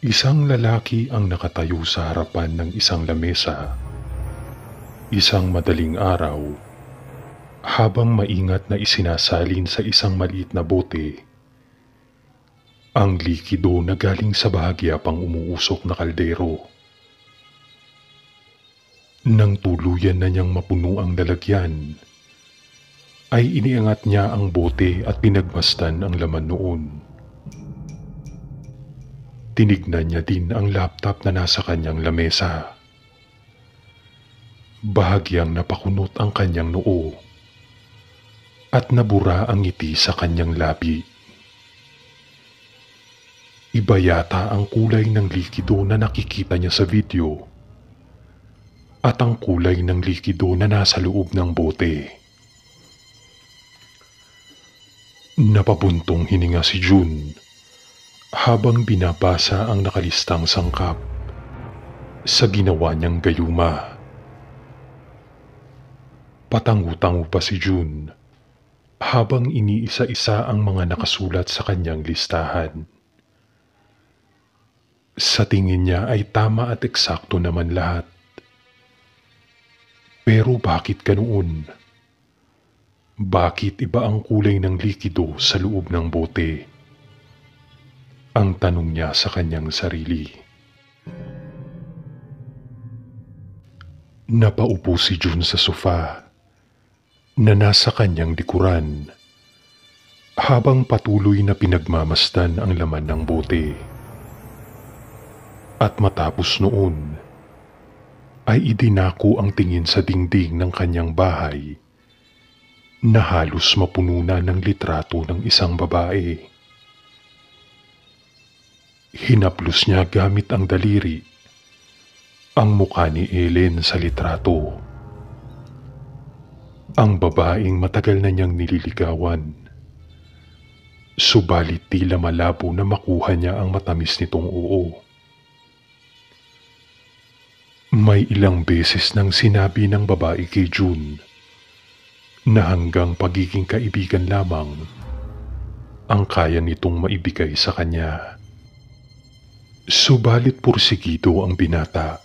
Isang lalaki ang nakatayo sa harapan ng isang lamesa, isang madaling araw, habang maingat na isinasalin sa isang maliit na bote ang likido na galing sa bahagya pang umuusok na kaldero. Nang tuluyan na niyang mapuno ang lalagyan, ay iniangat niya ang bote at pinagmasdan ang laman noon. Tinignan niya din ang laptop na nasa kanyang lamesa. Bahagyang napakunot ang kanyang noo at nabura ang ngiti sa kanyang labi. Iba yata ang kulay ng likido na nakikita niya sa video at ang kulay ng likido na nasa loob ng bote. Napabuntong hininga si June habang binabasa ang nakalistang sangkap sa ginawa niyang gayuma. Patangu-tangu pa si June habang iniisa-isa ang mga nakasulat sa kanyang listahan. Sa tingin niya ay tama at eksakto naman lahat. Pero bakit ganoon? Bakit iba ang kulay ng likido sa loob ng bote? Ang tanong niya sa kanyang sarili. Napaupo si June sa sofa na nasa kanyang likuran habang patuloy na pinagmamasdan ang laman ng bote. At matapos noon, ay idinako ang tingin sa dingding ng kanyang bahay na halos mapuno na ng litrato ng isang babae. Hinaplos niya gamit ang daliri ang mukha ni Ellen sa litrato. Ang babaeng matagal na niyang nililigawan. Subalit tila malabo na makuha niya ang matamis nitong oo. May ilang beses nang sinabi ng babae kay June na hanggang pagiging kaibigan lamang ang kaya nitong maibigay sa kanya. Subalit pursigido ang binata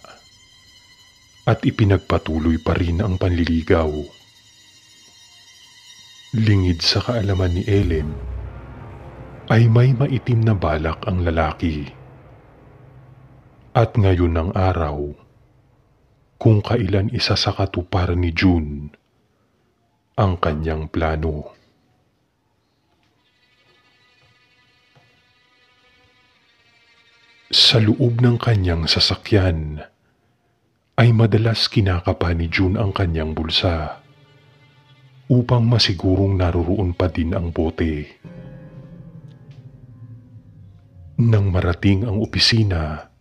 at ipinagpatuloy pa rin ang panliligaw. Lingid sa kaalaman ni Ellen ay may maitim na balak ang lalaki. At ngayon ng araw, kung kailan isa sa katuparan ni June ang kanyang plano. Sa loob ng kanyang sasakyan ay madalas kinakapa ni June ang kanyang bulsa upang masigurong naroroon pa din ang bote. Nang marating ang opisina,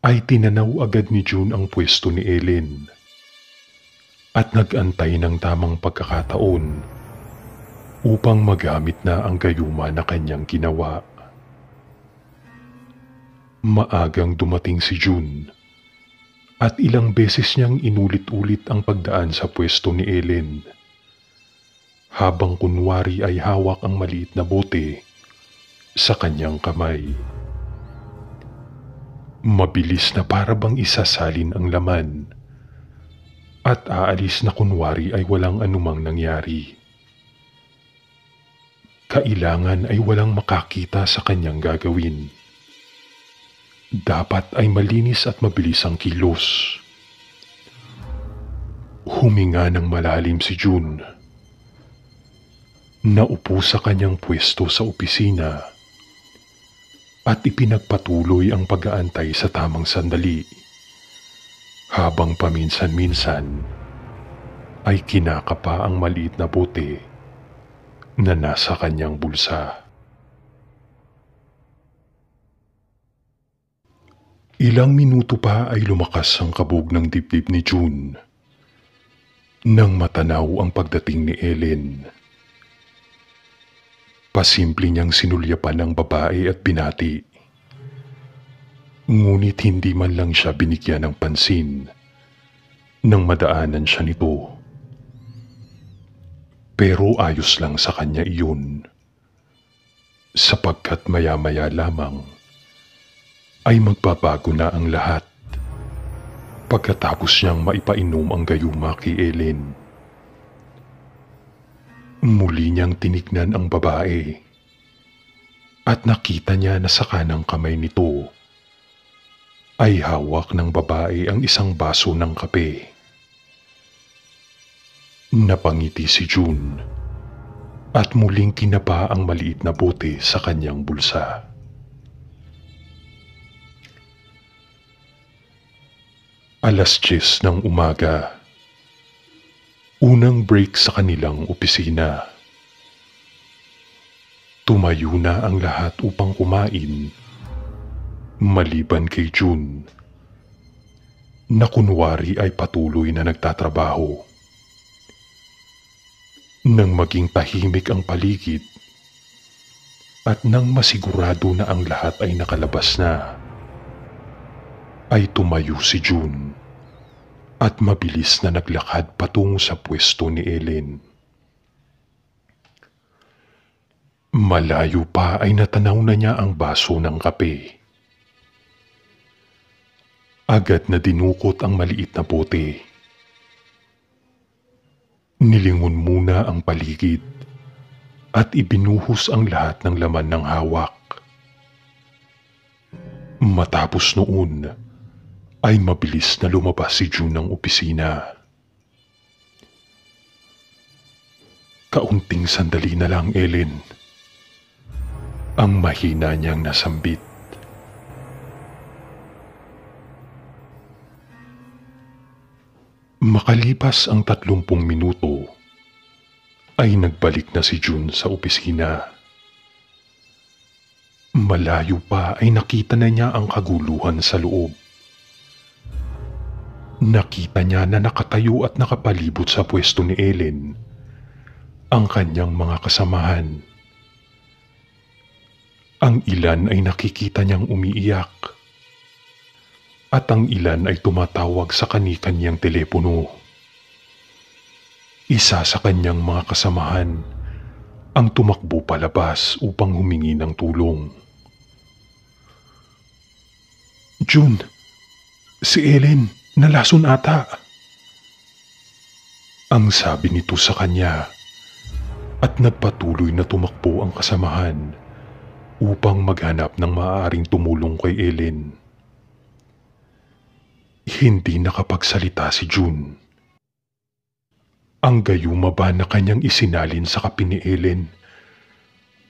ay tinanaw agad ni June ang pwesto ni Ellen at nag-antay ng tamang pagkakataon upang magamit na ang gayuma na kanyang ginawa. Maagang dumating si June at ilang beses niyang inulit-ulit ang pagdaan sa pwesto ni Ellen habang kunwari ay hawak ang maliit na bote sa kanyang kamay. Mabilis na para bang isasalin ang laman at aalis na kunwari ay walang anumang nangyari. Kailangan ay walang makakita sa kanyang gagawin. Dapat ay malinis at mabilis ang kilos. Huminga ng malalim si June. Naupo sa kanyang pwesto sa opisina at ipinagpatuloy ang pag-aantay sa tamang sandali habang paminsan-minsan ay kinakapa ang maliit na bote na nasa kanyang bulsa. Ilang minuto pa ay lumakas ang kabog ng dibdib ni June nang matanaw ang pagdating ni Ellen. Pasimple niyang sinulyapan ang babae at binati. Ngunit hindi man lang siya binigyan ng pansin nang madaanan siya nito. Pero ayos lang sa kanya iyon, sapagkat maya-maya lamang ay magbabago na ang lahat pagkatapos niyang maipainom ang gayuma kay Ellen. Muli niyang tinignan ang babae at nakita niya na sa kanang kamay nito ay hawak ng babae ang isang baso ng kape. Napangiti si June at muling kinaba ang maliit na bote sa kanyang bulsa. Alas 10 ng umaga. Unang break sa kanilang opisina. Tumayo na ang lahat upang kumain, maliban kay June, na kunwari ay patuloy na nagtatrabaho. Nang maging tahimik ang paligid at nang masigurado na ang lahat ay nakalabas na, ay tumayo si June at mabilis na naglakad patungo sa pwesto ni Ellen. Malayo pa ay natanaw na niya ang baso ng kape. Agad na dinukot ang maliit na bote. Nilingon muna ang paligid at ibinuhos ang lahat ng laman ng hawak. Matapos noon, ay mabilis na lumabas si June ng opisina. Kaunting sandali na lang, Ellen. Ang mahina niyang nasambit. Makalipas ang 30 minuto, ay nagbalik na si June sa opisina. Malayo pa ay nakita na niya ang kaguluhan sa loob. Nakita niya na nakatayo at nakapalibot sa pwesto ni Ellen ang kanyang mga kasamahan. Ang ilan ay nakikita niyang umiiyak at ang ilan ay tumatawag sa kani-kanyang telepono. Isa sa kanyang mga kasamahan ang tumakbo palabas upang humingi ng tulong. June, si Ellen, nalason ata. Ang sabi nito sa kanya at nagpatuloy na tumakbo ang kasamahan upang maghanap ng maaaring tumulong kay Ellen. Hindi nakapagsalita si June. Ang gayuma ba na kanyang isinalin sa kape ni Ellen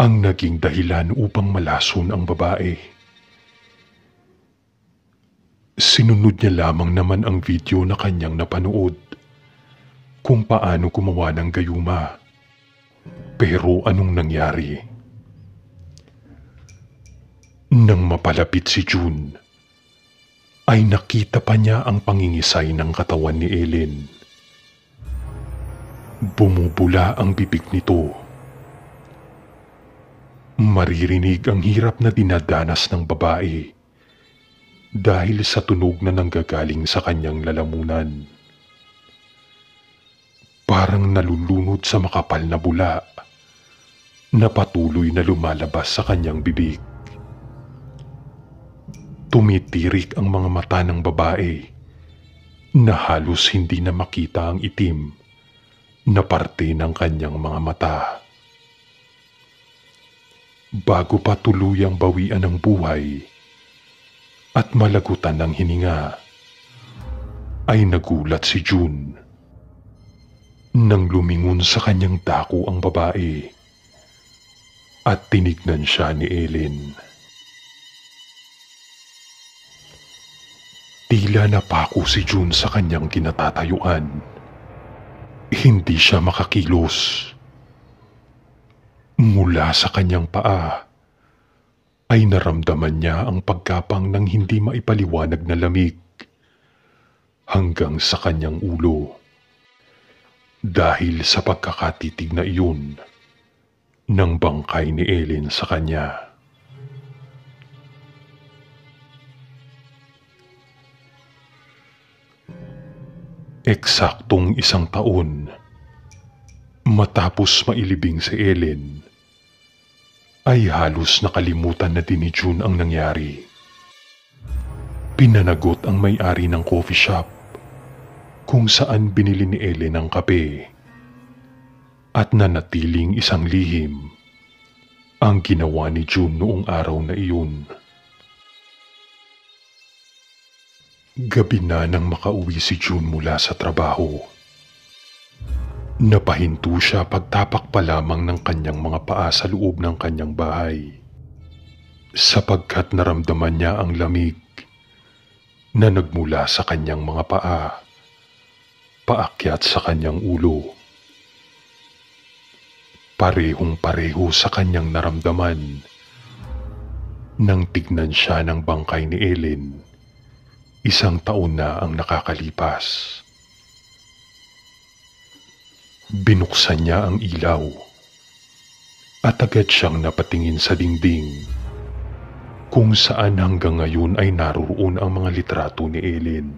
ang naging dahilan upang malason ang babae. Sinunod niya lamang naman ang video na kanyang napanood kung paano gumawa ng gayuma. Pero anong nangyari? Nang mapalapit si June, ay nakita pa niya ang pangingisay ng katawan ni Ellen. Bumubula ang bibig nito. Maririnig ang hirap na dinadanas ng babae dahil sa tunog na nanggagaling sa kanyang lalamunan. Parang nalulunod sa makapal na bula na patuloy na lumalabas sa kanyang bibig. Tumitirik ang mga mata ng babae na halos hindi na makita ang itim na parte ng kanyang mga mata. Bago pa tuluyang bawian ng buhay at malagutan ng hininga, ay nagulat si June nang lumingon sa kanyang dako ang babae at tinignan siya ni Ellen. Tila napako si June sa kanyang kinatatayuan. Hindi siya makakilos. Mula sa kanyang paa ay naramdaman niya ang pagkapang ng hindi maipaliwanag na lamig hanggang sa kanyang ulo. Dahil sa pagkakatitig na iyon ng bangkay ni Ellen sa kanya. Eksaktong 1 taon matapos mailibing si Ellen, ay halos nakalimutan na din ni June ang nangyari. Pinanagot ang may-ari ng coffee shop kung saan binili ni Ellen ang kape at nanatiling isang lihim ang ginawa ni June noong araw na iyon. Gabi na nang makauwi si June mula sa trabaho. Napahinto siya pagtapak pa lamang ng kanyang mga paa sa loob ng kanyang bahay, sapagkat naramdaman niya ang lamig na nagmula sa kanyang mga paa, paakyat sa kanyang ulo. Parehong-pareho sa kanyang naramdaman nang tignan siya ng bangkay ni Ellen 1 taon na ang nakakalipas. Binuksan niya ang ilaw at agad siyang napatingin sa dingding kung saan hanggang ngayon ay naroon ang mga litrato ni Ellen.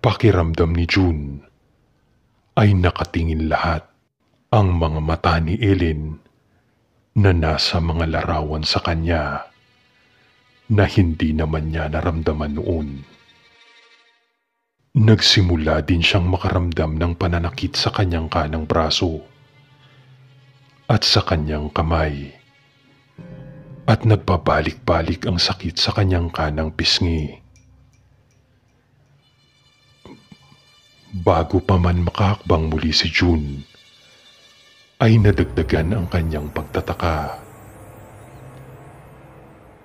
Pakiramdam ni June ay nakatingin lahat ang mga mata ni Ellen na nasa mga larawan sa kanya na hindi naman niya naramdaman noon. Nagsimula din siyang makaramdam ng pananakit sa kanyang kanang braso at sa kanyang kamay, at nagbabalik-balik ang sakit sa kanyang kanang pisngi. Bago pa man makahakbang muli si June, ay nadagdagan ang kanyang pagtataka.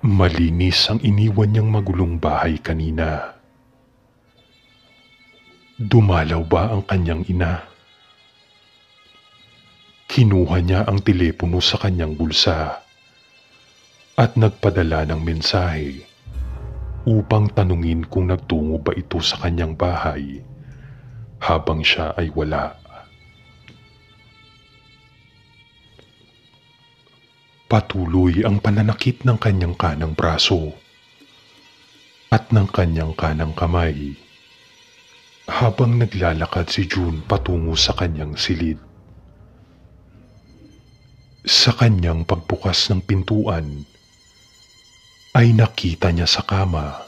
Malinis ang iniwan niyang magulong bahay kanina. Dumalaw ba ang kanyang ina? Kinuha niya ang telepono sa kanyang bulsa at nagpadala ng mensahe upang tanungin kung nagtungo ba ito sa kanyang bahay habang siya ay wala. Patuloy ang pananakit ng kanyang kanang braso at ng kanyang kanang kamay habang naglalakad si June patungo sa kanyang silid. Sa kanyang pagbukas ng pintuan, ay nakita niya sa kama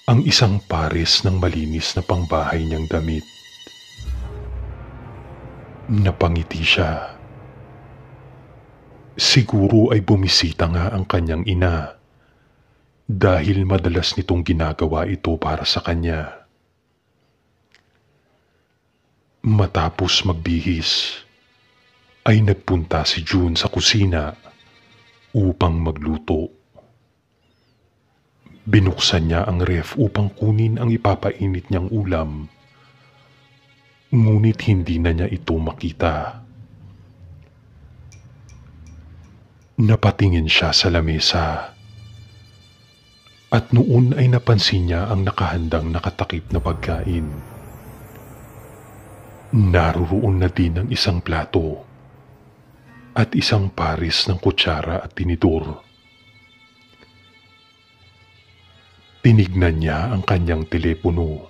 ang isang pares ng malinis na pangbahay niyang damit. Napangiti siya. Siguro ay bumisita nga ang kanyang ina dahil madalas nitong ginagawa ito para sa kanya. Matapos magbihis, ay nagpunta si June sa kusina upang magluto. Binuksan niya ang ref upang kunin ang ipapainit niyang ulam, ngunit hindi na niya ito makita. Napatingin siya sa lamesa at noon ay napansin niya ang nakahandang nakatakip na pagkain. Naroon na din ang isang plato at isang pares ng kutsara at tinidor. Tinignan niya ang kanyang telepono,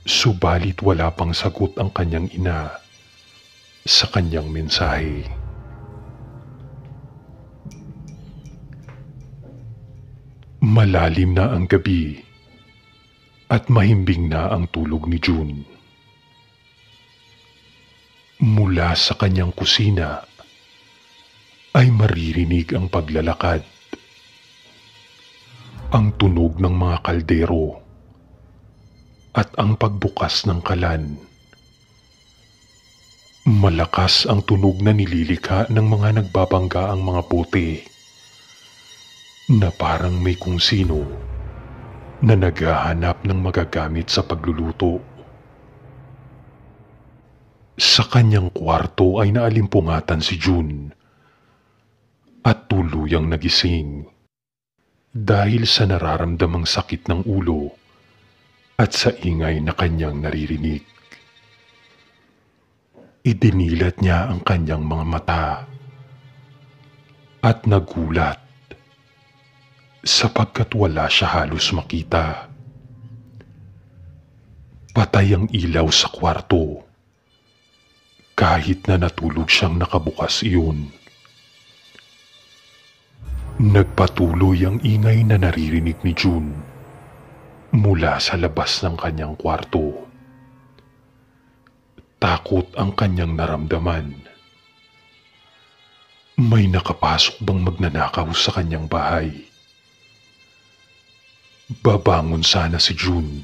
subalit wala pang sagot ang kanyang ina sa kanyang mensahe. Malalim na ang gabi at mahimbing na ang tulog ni June. Mula sa kanyang kusina ay maririnig ang paglalakad, ang tunog ng mga kaldero at ang pagbukas ng kalan. Malakas ang tunog na nililikha ng mga nagbabangga ang mga bote na parang may kung sino na naghahanap ng magagamit sa pagluluto. Sa kanyang kwarto ay naalimpungatan si June at tuluyang nagising dahil sa nararamdamang sakit ng ulo at sa ingay na kanyang naririnig. Idinilat niya ang kanyang mga mata at nagulat sapagkat wala siya halos makita. Patay ang ilaw sa kwarto kahit na natulog siyang nakabukas iyon. Nagpatuloy ang ingay na naririnig ni June mula sa labas ng kanyang kwarto. Takot ang kanyang naramdaman. May nakapasok bang magnanakaw sa kanyang bahay? Babangon sana si June.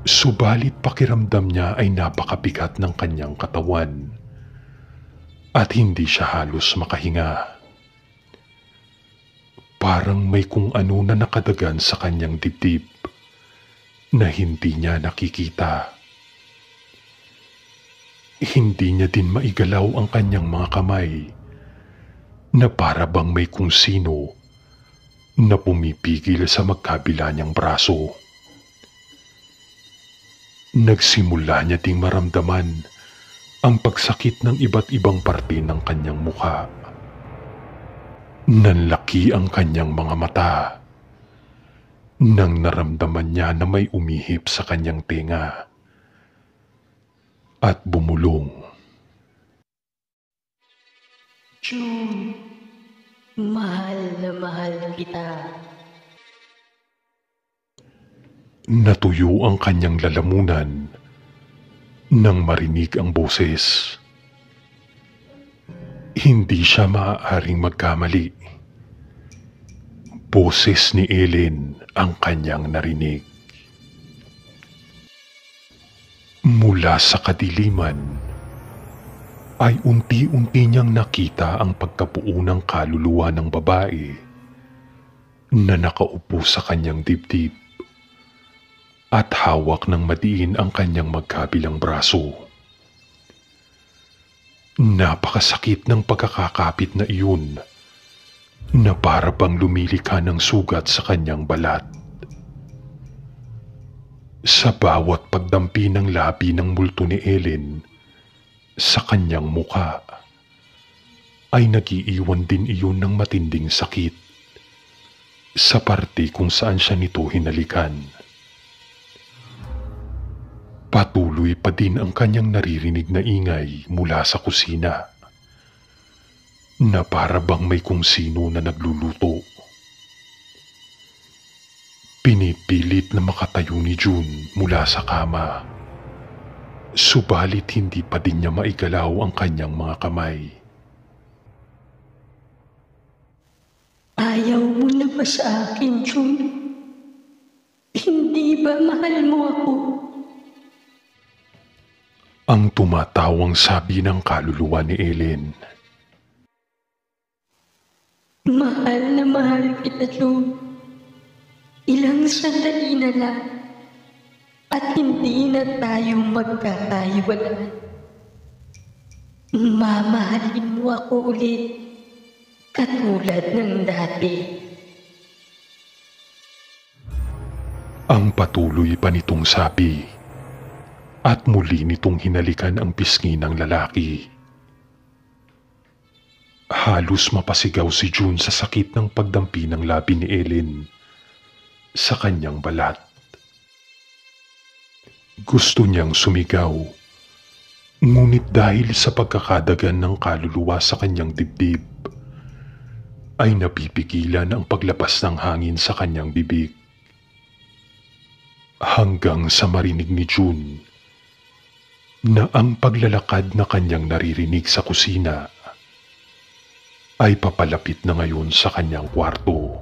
Subalit pakiramdam niya ay napakabigat ng kanyang katawan at hindi siya halos makahinga. Parang may kung ano na nakadagan sa kanyang dibdib na hindi niya nakikita. Hindi niya din maigalaw ang kanyang mga kamay na para bang may kung sino na pumipigil sa magkabila niyang braso. Nagsimula niya ding maramdaman ang pagsakit ng iba't ibang parte ng kanyang mukha. Nanlaki ang kanyang mga mata nang naramdaman niya na may umihip sa kanyang tenga at bumulong. June, mahal na mahal kita. Natuyo ang kanyang lalamunan nang marinig ang boses. Hindi siya maaaring magkamali. Boses ni Ellen ang kanyang narinig. Mula sa kadiliman ay unti-unti niyang nakita ang pagkabuo ng kaluluwa ng babae na nakaupo sa kanyang dibdib at hawak ng madiin ang kanyang magkabilang braso. Napakasakit ng pagkakakapit na iyon na para bang lumilika ng sugat sa kanyang balat. Sa bawat pagdampi ng labi ng multo ni Ellen sa kanyang muka, ay nagiiwan din iyon ng matinding sakit sa parte kung saan siya nito hinalikan. Patuloy pa din ang kanyang naririnig na ingay mula sa kusina na para bang may kung sino na nagluluto. Pinipilit na makatayo ni June mula sa kama, subalit hindi pa din niya maigalaw ang kanyang mga kamay. Ayaw mo na ba sa akin, June? Hindi ba mahal mo ako? Ang tumatawang sabi ng kaluluwa ni Ellen. Mahal na mahal kita, June. Ilang sandali na lang at hindi na tayo magkakaiwanan. Mamahalin mo ako ulit katulad ng dati. Ang patuloy pa nitong sabi at muli nitong hinalikan ang pisngi ng lalaki. Halos mapasigaw si June sa sakit ng pagdampi ng labi ni Ellen sa kanyang balat. Gusto niyang sumigaw, ngunit dahil sa pagkakadagan ng kaluluwa sa kanyang dibdib, ay napipigilan ang paglabas ng hangin sa kanyang bibig. Hanggang sa marinig ni June na ang paglalakad na kanyang naririnig sa kusina ay papalapit na ngayon sa kanyang kwarto.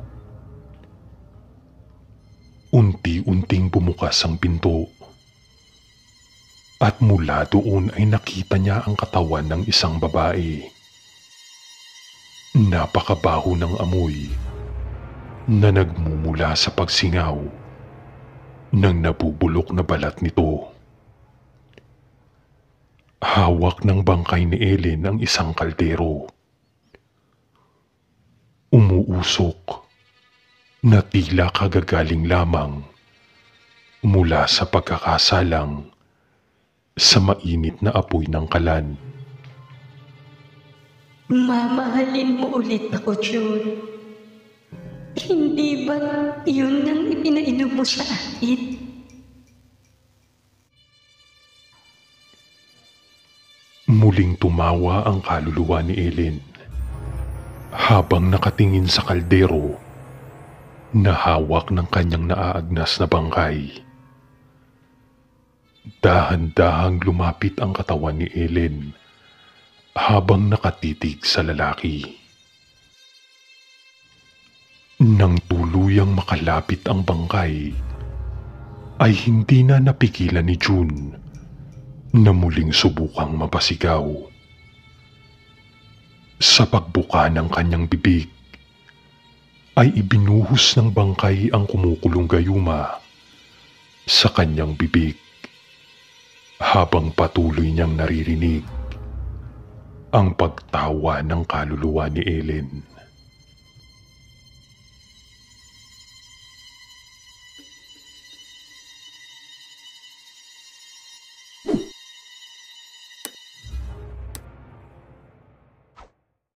Unti-unting bumukas ang pinto at mula doon ay nakita niya ang katawan ng isang babae. Napakabaho ng amoy na nagmumula sa pagsingaw ng nabubulok na balat nito. Hawak ng bangkay ni Ellen ang isang kaldero. Umuusok na tila kagagaling lamang mula sa pagkakasalang sa mainit na apoy ng kalan. Mamahalin mo ulit ako, June. Hindi ba yun ang ipinainom mo sa akin? Muling tumawa ang kaluluwa ni Ellen Habang nakatingin sa kaldero na hawak ng kanyang naaagnas na bangkay, dahan-dahang lumapit ang katawan ni Ellen habang nakatitig sa lalaki. Nang tuluyang makalapit ang bangkay, ay hindi na napigilan ni June na muling subukang mapasigaw. Sa pagbuka ng kanyang bibig, ay ibinuhos ng bangkay ang kumukulong gayuma sa kanyang bibig habang patuloy niyang naririnig ang pagtawa ng kaluluwa ni Ellen.